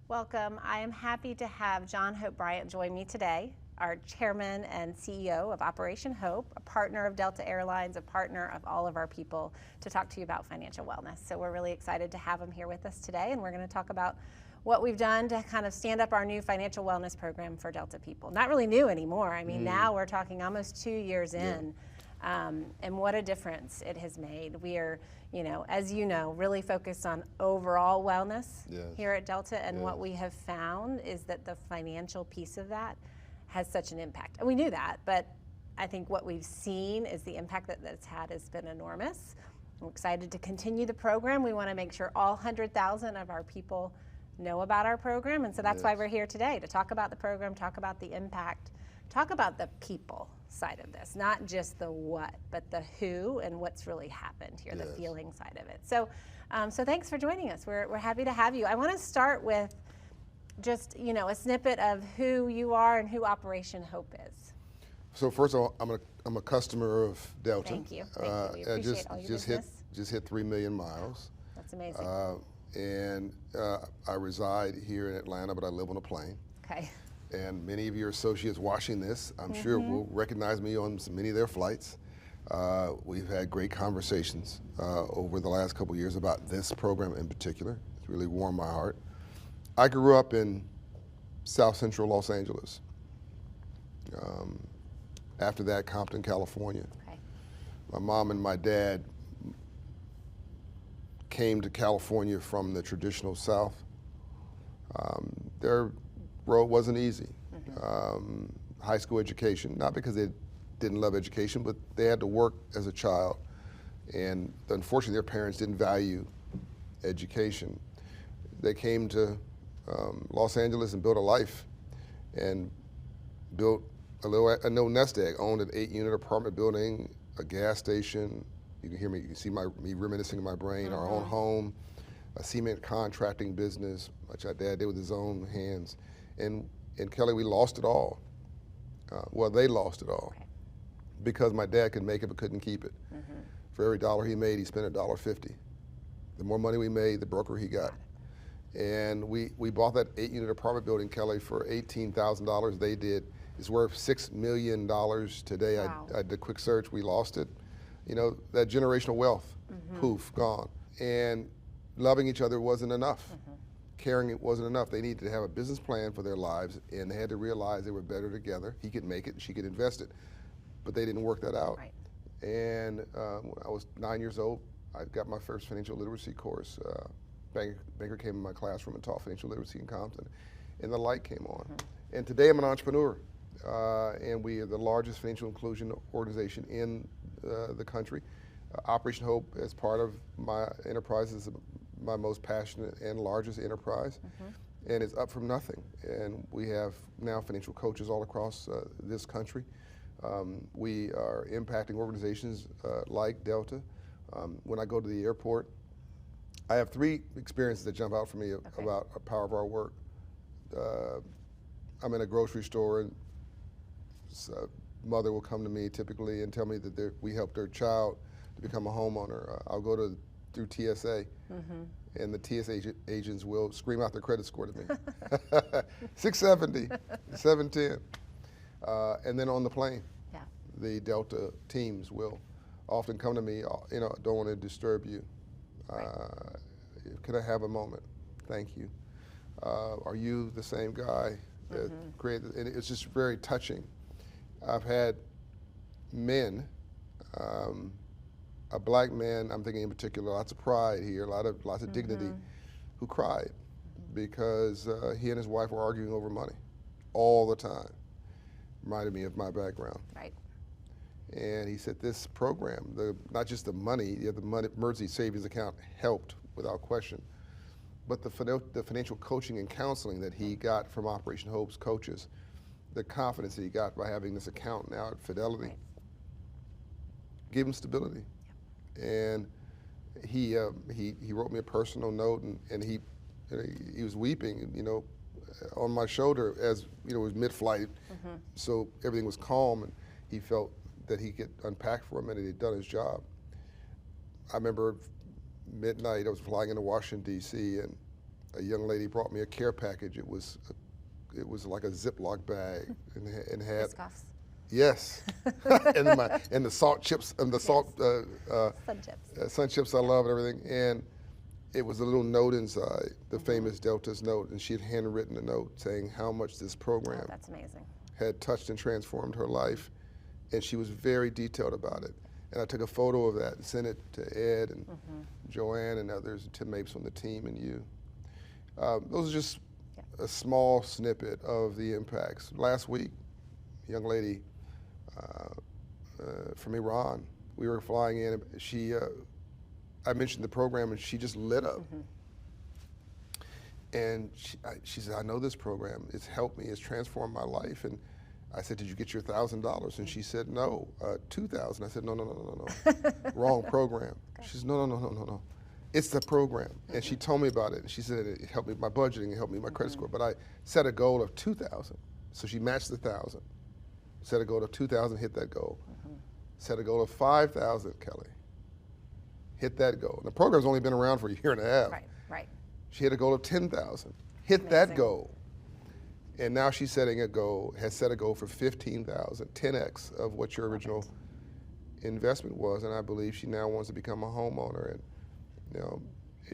Welcome. I am happy to have John Hope Bryant join me today, our chairman and CEO of Operation Hope, a partner of Delta Airlines, a partner of all of our people, to talk to you about financial wellness. So we're really excited to have him here with us today, and we're going to talk about what we've done to kind of stand up our new financial wellness program for Delta people. Not really new anymore. I mean, now we're talking almost 2 years in. And what a difference it has made. We are, as you know, really focused on overall wellness here at Delta. And what we have found is that the financial piece of that has such an impact. And we knew that, but I think what we've seen is the impact that that's had has been enormous. I'm excited to continue the program. We want to make sure all 100,000 of our people know about our program. And so that's why we're here today, to talk about the program, talk about the impact, talk about the people side of this, not just the what, but the who and what's really happened here, the feeling side of it. So, so thanks for joining us. We're happy to have you. I want to start with just, a snippet of who you are and who Operation Hope is. So first of all, I'm a customer of Delta. Thank you. Thank you. We appreciate all your business. Just hit 3 million miles. That's amazing. And I reside here in Atlanta, but I live on a plane. Okay. And many of your associates watching this, I'm sure, will recognize me on many of their flights. We've had great conversations over the last couple of years about this program in particular. It's really warmed my heart. I grew up in South Central Los Angeles. After that, Compton, California. Okay. My mom and my dad came to California from the traditional South. Their road wasn't easy. High school education, not because they didn't love education, but they had to work as a child. And unfortunately, their parents didn't value education. They came to Los Angeles and built a life and built a little nest egg, owned an 8-unit apartment building, a gas station. You can hear me, you can see me reminiscing in my brain, our own home, a cement contracting business, which our dad did with his own hands. And in Kelley, we lost it all. Well, they lost it all because my dad could make it but couldn't keep it. For every dollar he made, he spent $1.50. The more money we made, the broker he got. And we bought that 8-unit apartment building, Kelley, for $18,000. They did. It's worth $6 million today. Wow. I did a quick search. We lost it. That generational wealth, poof, gone. And loving each other wasn't enough. Caring it wasn't enough. They needed to have a business plan for their lives, and they had to realize they were better together. He could make it, and she could invest it. But they didn't work that out. Right. And when I was 9 years old, I got my first financial literacy course. Banker came in my classroom and taught financial literacy in Compton, and the light came on. And today I'm an entrepreneur, and we are the largest financial inclusion organization in the country. Operation Hope, as part of my enterprise, is my most passionate and largest enterprise, and it's up from nothing. And we have now financial coaches all across this country. We are impacting organizations like Delta. When I go to the airport, I have 3 experiences that jump out for me about the power of our work. I'm in a grocery store, and mother will come to me typically and tell me that we helped their child to become a homeowner. I'll go through TSA, and the TSA agents will scream out their credit score to me. 670, 710. And then on the plane, the Delta teams will often come to me, don't want to disturb you. Can I have a moment? Thank you. Are you the same guy that created, and it's just very touching. I've had men, a black man, I'm thinking in particular, lots of pride here, lots of dignity, who cried because he and his wife were arguing over money all the time. Reminded me of my background. Right. And he said this program, not just the money, the emergency savings account helped without question, but the financial coaching and counseling that he got from Operation Hope's coaches, the confidence that he got by having this account now at Fidelity, gave him stability. And he wrote me a personal note, and he was weeping, on my shoulder as it was mid-flight, so everything was calm, and he felt that he could unpack for a minute. He'd done his job. I remember midnight, I was flying into Washington, D.C., and a young lady brought me a care package. It was like a Ziploc bag and had Biscoffs. yes, and the salt chips and the salt Sun chips. sun chips I love and everything. And it was a little note inside, the famous Delta's note, and she had handwritten a note saying how much this program That's amazing. had touched and transformed her life, and she was very detailed about it. And I took a photo of that and sent it to Ed and Joanne and others, and Tim Mapes on the team, and you. Those are just a small snippet of the impacts. Last week, a young lady from Iran, we were flying in, I mentioned the program, and she just lit up. And she said, I know this program. It's helped me. It's transformed my life. And I said, did you get your $1,000? And she said, no, 2,000. I said, no. Wrong program. She says, no. It's the program. And she told me about it. And she said, it helped me with my budgeting. It helped me with my credit score. But I set a goal of 2,000. So she matched the 1,000. Set a goal of 2,000, hit that goal. Set a goal of 5,000, Kelley. Hit that goal. The program's only been around for a year and a half. Right. She hit a goal of 10,000. Hit that goal. And now she's setting a goal, has set a goal for 15,000, 10x of what your original investment was. And I believe she now wants to become a homeowner. And you know,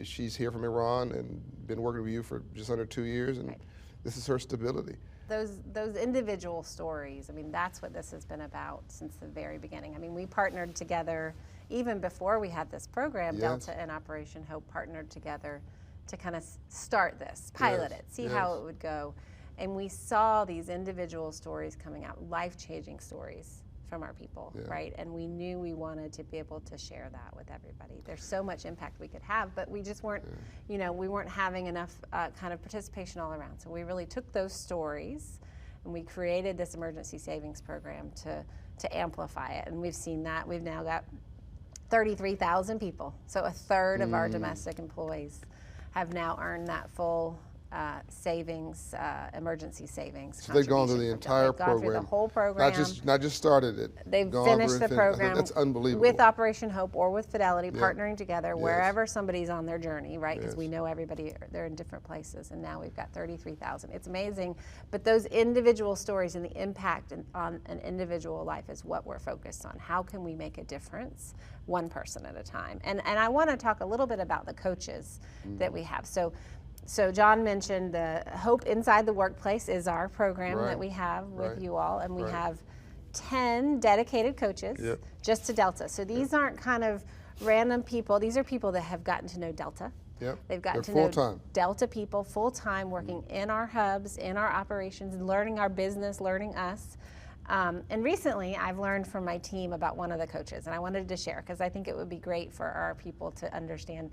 she's here from Iran and been working with you for just under 2 years, and this is her stability. Those individual stories, I mean, that's what this has been about since the very beginning. I mean, we partnered together even before we had this program. Delta and Operation Hope partnered together to kind of start this, pilot it, see how it would go. And we saw these individual stories coming out, life-changing stories from our people, right? And we knew we wanted to be able to share that with everybody. There's so much impact we could have, but we just weren't, you know, we weren't having enough kind of participation all around. So we really took those stories and we created this emergency savings program to amplify it. And we've seen that. We've now got 33,000 people. So a third of our domestic employees have now earned that full savings, emergency savings. So they've gone through the entire program. They've gone through the whole program. Not just started it. They've finished the program. That's unbelievable. With Operation Hope or with Fidelity, partnering together wherever somebody's on their journey, right? Because we know everybody, they're in different places, and now we've got 33,000. It's amazing, but those individual stories and the impact on an individual life is what we're focused on. How can we make a difference, one person at a time? And I want to talk a little bit about the coaches that we have. So John mentioned the Hope Inside the Workplace is our program that we have with you all, and we have 10 dedicated coaches just to Delta. So these aren't kind of random people. These are people that have gotten to know Delta. They've gotten to know Delta people full-time, working in our hubs, in our operations, learning our business, learning us. And recently, I've learned from my team about one of the coaches, and I wanted to share because I think it would be great for our people to understand.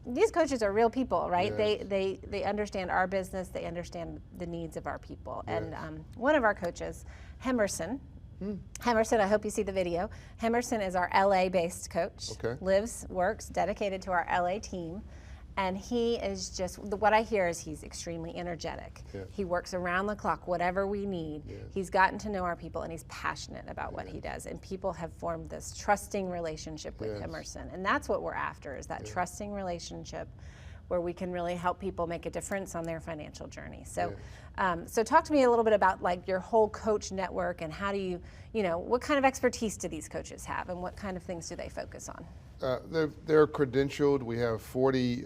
These coaches are real people, right? They understand our business. They understand the needs of our people. And one of our coaches, Hemerson, I hope you see the video. Hemerson is our LA-based coach. Lives, works, dedicated to our LA team. And he is just, what I hear is he's extremely energetic. He works around the clock, whatever we need. He's gotten to know our people, and he's passionate about what he does. And people have formed this trusting relationship with Emerson. And that's what we're after, is that trusting relationship where we can really help people make a difference on their financial journey. So, so talk to me a little bit about like your whole coach network, and how do you, what kind of expertise do these coaches have, and what kind of things do they focus on? They're credentialed. We have 40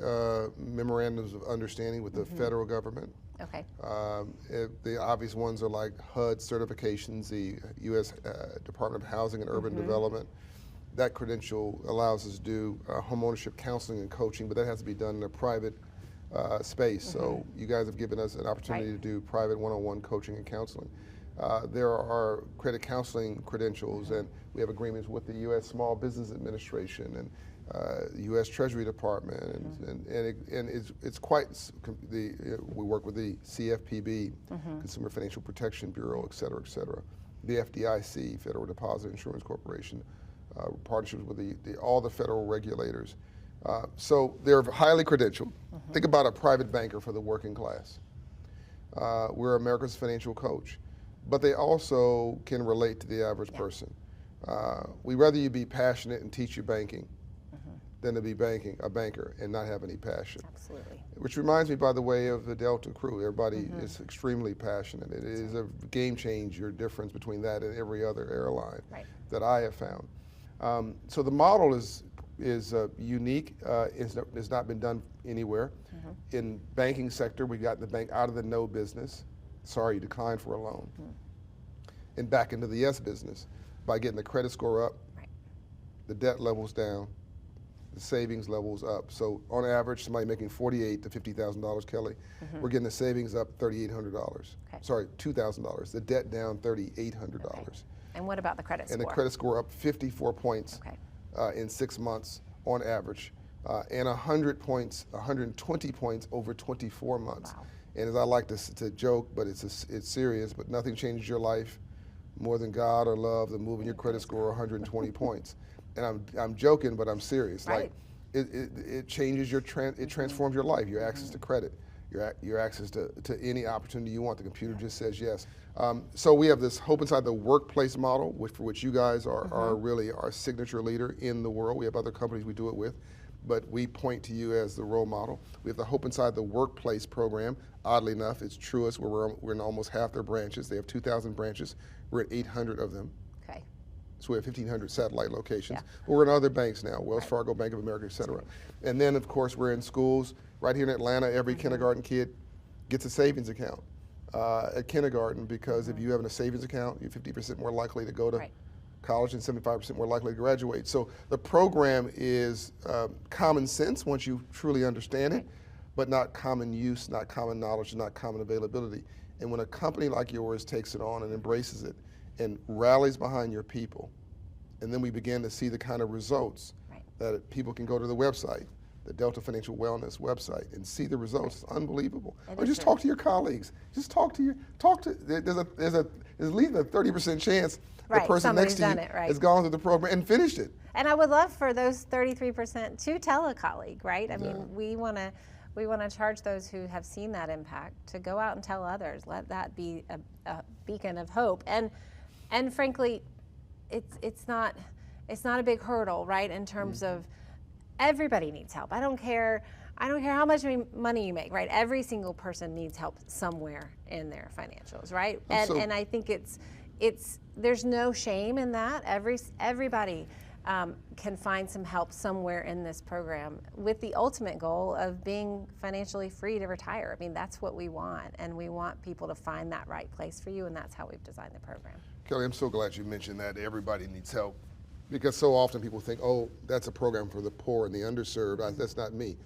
memorandums of understanding with the federal government. The obvious ones are like HUD certifications, the U.S. Department of Housing and Urban Development. That credential allows us to do home ownership counseling and coaching, but that has to be done in a private space. So you guys have given us an opportunity to do private one-on-one coaching and counseling. There are credit counseling credentials, and we have agreements with the U.S. Small Business Administration and the U.S. Treasury Department, and it's quite we work with the CFPB, Consumer Financial Protection Bureau, et cetera, the FDIC, Federal Deposit Insurance Corporation, partnerships with all the federal regulators. So they're highly credentialed. Think about a private banker for the working class. We're America's financial coach. But they also can relate to the average person. We'd rather you be passionate and teach you banking than to be a banker and not have any passion. Absolutely. Which reminds me, by the way, of the Delta crew. Everybody is extremely passionate. It is a game changer difference between that and every other airline that I have found. So the model is unique. It's not been done anywhere. In banking sector, we got the bank out of the no business. Sorry, you declined for a loan. And back into the yes business by getting the credit score up, the debt levels down, the savings levels up. So on average, somebody making $48,000 to $50,000, Kelley, we're getting the savings up $3,800. Sorry, $2,000. The debt down $3,800. And what about the credit score? And the credit score up 54 points in 6 months on average, and 100 points, 120 points over 24 months. Wow. And as I like to joke, but it's serious, but nothing changes your life more than God or love than moving your credit score 120 points. And I'm joking, but I'm serious. Like it changes it transforms your life, your access to credit, your access to any opportunity you want. The computer just says yes. So we have this Hope Inside the Workplace model, for which you guys are really our signature leader in the world. We have other companies we do it with, but we point to you as the role model. We have the Hope Inside the Workplace program. Oddly enough, it's Truist, where we're in almost half their branches. They have 2,000 branches. We're at 800 of them. So we have 1,500 satellite locations. We're in other banks now, Wells Fargo, Bank of America, et cetera. And then, of course, we're in schools. Right here in Atlanta, every kindergarten kid gets a savings account at kindergarten, because if you have a savings account, you're 50% more likely to go to college and 75% more likely to graduate. So the program is common sense once you truly understand it, but not common use, not common knowledge, not common availability. And when a company like yours takes it on and embraces it and rallies behind your people, and then we begin to see the kind of results that people can go to the website, the Delta Financial Wellness website, and see the results. It's unbelievable. Or just talk to your colleagues. Just there's at least a 30% chance the person next to you has gone through the program and finished it. And I would love for those 33% to tell a colleague, right? I mean, we want to charge those who have seen that impact to go out and tell others. Let that be a beacon of hope. And frankly, it's not a big hurdle, right? In terms of everybody needs help. I don't care how much money you make, right? Every single person needs help somewhere in their financials, right? And I think there's no shame in that. Everybody can find some help somewhere in this program, with the ultimate goal of being financially free to retire. I mean, that's what we want, and we want people to find that right place for you, and that's how we've designed the program. Kelley, I'm so glad you mentioned that everybody needs help, because so often people think, oh, that's a program for the poor and the underserved. That's not me.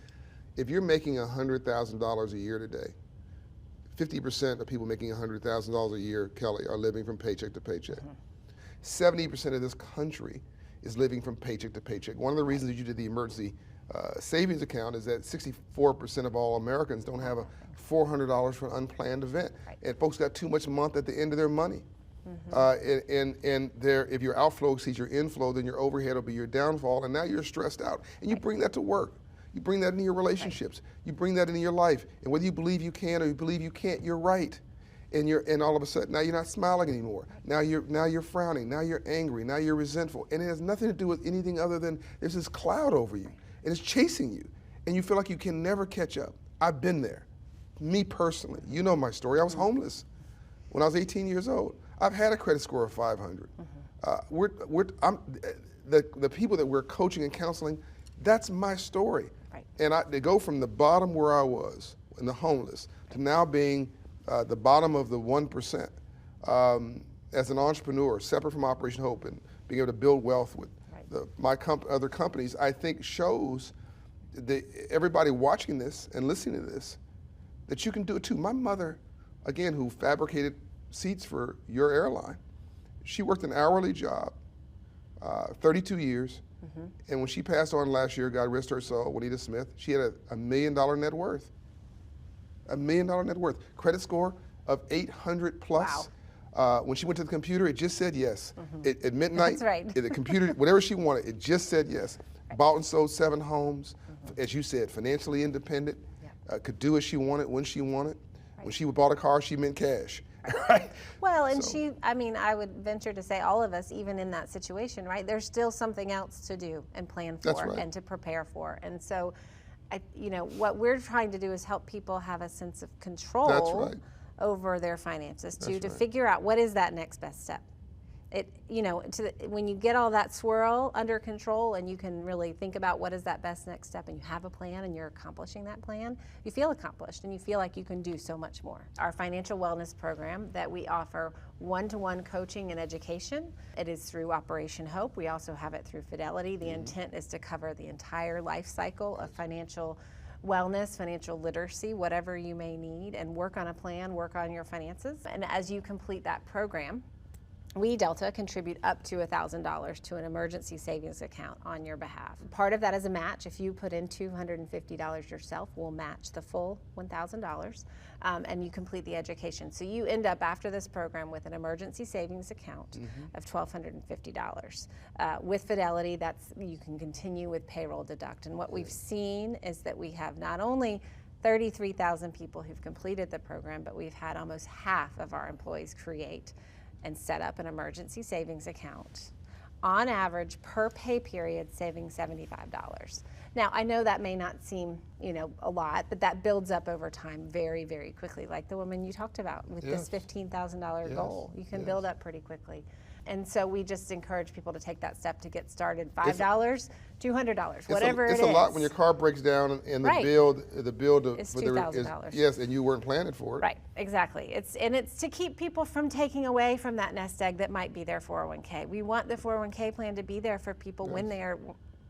If you're making $100,000 a year today, 50% of people making $100,000 a year, Kelley, are living from paycheck to paycheck. 70% of this country is living from paycheck to paycheck. One of the reasons that you did the emergency savings account is that 64% of all Americans don't have $400 for an unplanned event. And folks got too much month at the end of their money. If your outflow exceeds your inflow, then your overhead will be your downfall, and now you're stressed out. And you bring that to work. You bring that into your relationships. You bring that into your life. And whether you believe you can or you believe you can't, you're right. And all of a sudden, now you're not smiling anymore. Now you're frowning. Now you're angry. Now you're resentful. And it has nothing to do with anything other than there's this cloud over you, and it's chasing you, and you feel like you can never catch up. I've been there. Me personally, you know my story. I was homeless when I was 18 years old. I've had a credit score of 500. The people that we're coaching and counseling, that's my story. And they go from the bottom where I was, in the homeless, to now being the bottom of the 1%. As an entrepreneur, separate from Operation Hope, and being able to build wealth with other companies, I think shows everybody watching this and listening to this that you can do it too. My mother, again, who fabricated seats for your airline, she worked an hourly job, 32 years, and when she passed on last year, God rest her soul, Juanita Smith, she had $1 million net worth. $1 million net worth. Credit score of 800 plus. Wow. When she went to the computer, it just said yes. At midnight, the computer, whatever she wanted, it just said yes. Bought and sold 7 homes, as you said, financially independent, could do as she wanted when she wanted. When she bought a car, she meant cash. right? Well, and So, I mean, I would venture to say all of us, even in that situation, right? There's still something else to do and plan That's for right. and to prepare for. And so, what we're trying to do is help people have a sense of control right. over their finances to That's right. figure out what is that next best step. When you get all that swirl under control and you can really think about what is that best next step and you have a plan and you're accomplishing that plan, you feel accomplished and you feel like you can do so much more. Our financial wellness program that we offer one-to-one coaching and education, it is through Operation Hope. We also have it through Fidelity. The intent is to cover the entire life cycle of financial wellness, financial literacy, whatever you may need, and work on a plan, work on your finances. And as you complete that program, we, Delta, contribute up to $1,000 to an emergency savings account on your behalf. Part of that is a match. If you put in $250 yourself, we'll match the full $1,000, and you complete the education. So you end up, after this program, with an emergency savings account of $1,250. With Fidelity, you can continue with payroll deduct. And what we've seen is that we have not only 33,000 people who've completed the program, but we've had almost half of our employees create and set up an emergency savings account, on average per pay period saving $75. Now, I know that may not seem, a lot, but that builds up over time very, very quickly, like the woman you talked about with this $15,000 goal. You can build up pretty quickly. And so we just encourage people to take that step to get started. $5, $200, whatever it is. It's a lot when your car breaks down and Right. the build It's $2,000. yes, and you weren't planning for it. Right, exactly. It's to keep people from taking away from that nest egg that might be their 401k. We want the 401k plan to be there for people when they are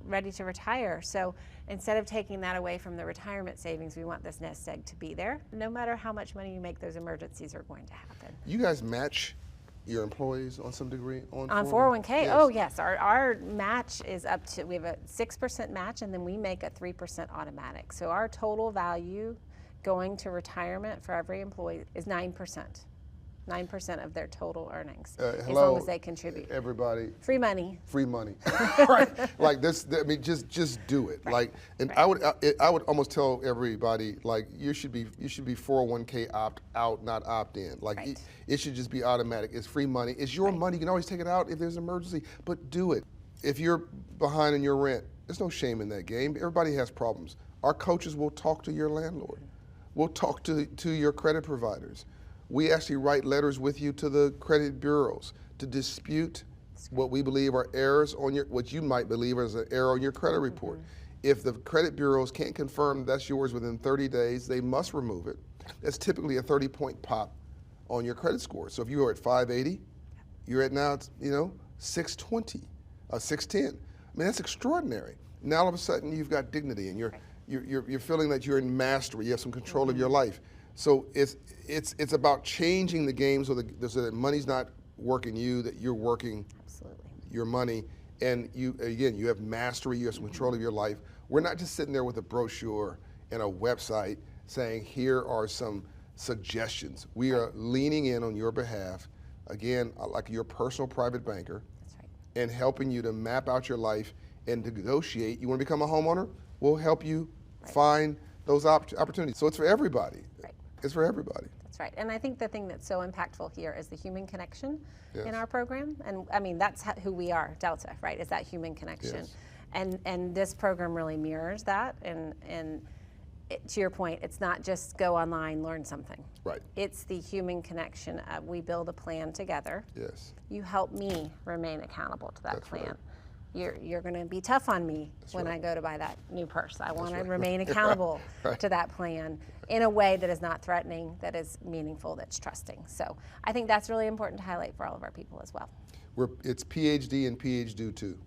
ready to retire. So instead of taking that away from the retirement savings, we want this nest egg to be there. No matter how much money you make, those emergencies are going to happen. You guys match your employees on some degree on 401k? Yes. Oh yes, our match is up to, we have a 6% match and then we make a 3% automatic. So our total value going to retirement for every employee is 9%. 9% of their total earnings, as long as they contribute. Everybody. Free money. Free money, right? Like this. I mean, just do it. Right. Like, and Right. I would almost tell everybody, like, you should be 401k opt out, not opt in. Like, Right. it should just be automatic. It's free money. It's your Right. money. You can always take it out if there's an emergency, but do it. If you're behind in your rent, there's no shame in that game. Everybody has problems. Our coaches will talk to your landlord. We'll talk to your credit providers. We actually write letters with you to the credit bureaus to dispute what we believe are errors on what you might believe is an error on your credit report. If the credit bureaus can't confirm that's yours within 30 days, they must remove it. That's typically a 30-point pop on your credit score. So if you are at 580, you're at now, 620, 610. I mean, that's extraordinary. Now all of a sudden you've got dignity and you're feeling that you're in mastery. You have some control of your life. So it's about changing the game so that money's not working you, that you're working your money, and you have mastery, you have some control of your life. We're not just sitting there with a brochure and a website saying here are some suggestions. We are leaning in on your behalf, again, like your personal private banker, and helping you to map out your life and to negotiate. You want to become a homeowner? We'll help you find those opportunities. So it's for everybody. It's for everybody. That's right. And I think the thing that's so impactful here is the human connection in our program. And I mean, that's who we are, Delta, right? Is that human connection. Yes. And this program really mirrors that. And to your point, it's not just go online, learn something. Right. It's the human connection. We build a plan together. Yes. You help me remain accountable to that That's plan. right. You're going to be tough on me when right. I go to buy that new purse. I want to right. remain accountable Right. to that plan in a way that is not threatening, that is meaningful, that's trusting. So I think that's really important to highlight for all of our people as well. It's PhD and PhD too.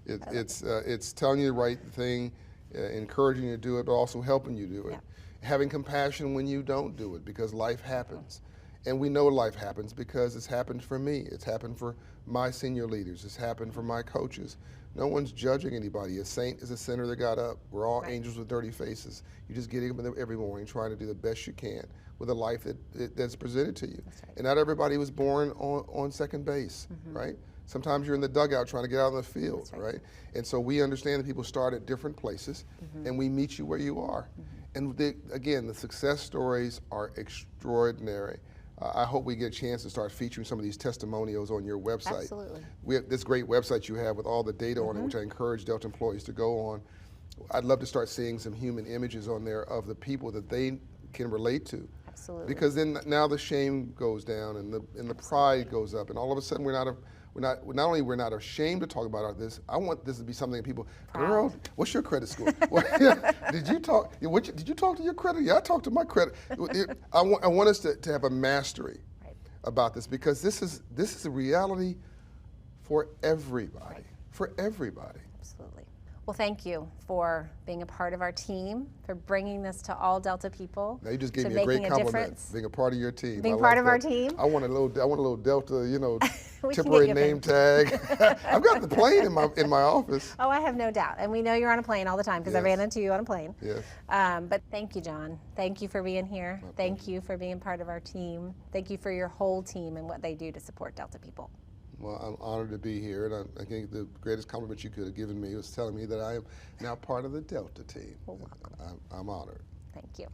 It's telling you the right thing, encouraging you to do it, but also helping you do it. Yeah. Having compassion when you don't do it, because life happens. And we know life happens because it's happened for me. It's happened for my senior leaders. It's happened for my coaches. No one's judging anybody. A saint is a sinner that got up. We're all angels with dirty faces. You just get up every morning trying to do the best you can with a life that's presented to you. Right. And not everybody was born on second base, right? Sometimes you're in the dugout trying to get out on the field, right? And so we understand that people start at different places, and we meet you where you are. And again, the success stories are extraordinary. I hope we get a chance to start featuring some of these testimonials on your website. Absolutely. We have this great website you have with all the data on it, which I encourage Delta employees to go on. I'd love to start seeing some human images on there of the people that they can relate to. Absolutely. Because then now the shame goes down and the pride goes up, and all of a sudden not only we're not ashamed to talk about this. I want this to be something that people, girl, what's your credit score? Did you talk to your credit? Yeah, I talked to my credit. I want us to have a mastery about this, because this is a reality for everybody. For everybody. Absolutely. Well, thank you for being a part of our team, for bringing this to all Delta people. Now you just gave me a great compliment, being a part of your team. Being part of our team. I want a little Delta, temporary name tag. I've got the plane in my office. Oh, I have no doubt, and we know you're on a plane all the time because I ran into you on a plane. Yes. But thank you, John. Thank you for being here. Thank you for being part of our team. Thank you for your whole team and what they do to support Delta people. Well, I'm honored to be here, and I think the greatest compliment you could have given me was telling me that I am now part of the Delta team. Well, welcome. I'm honored. Thank you.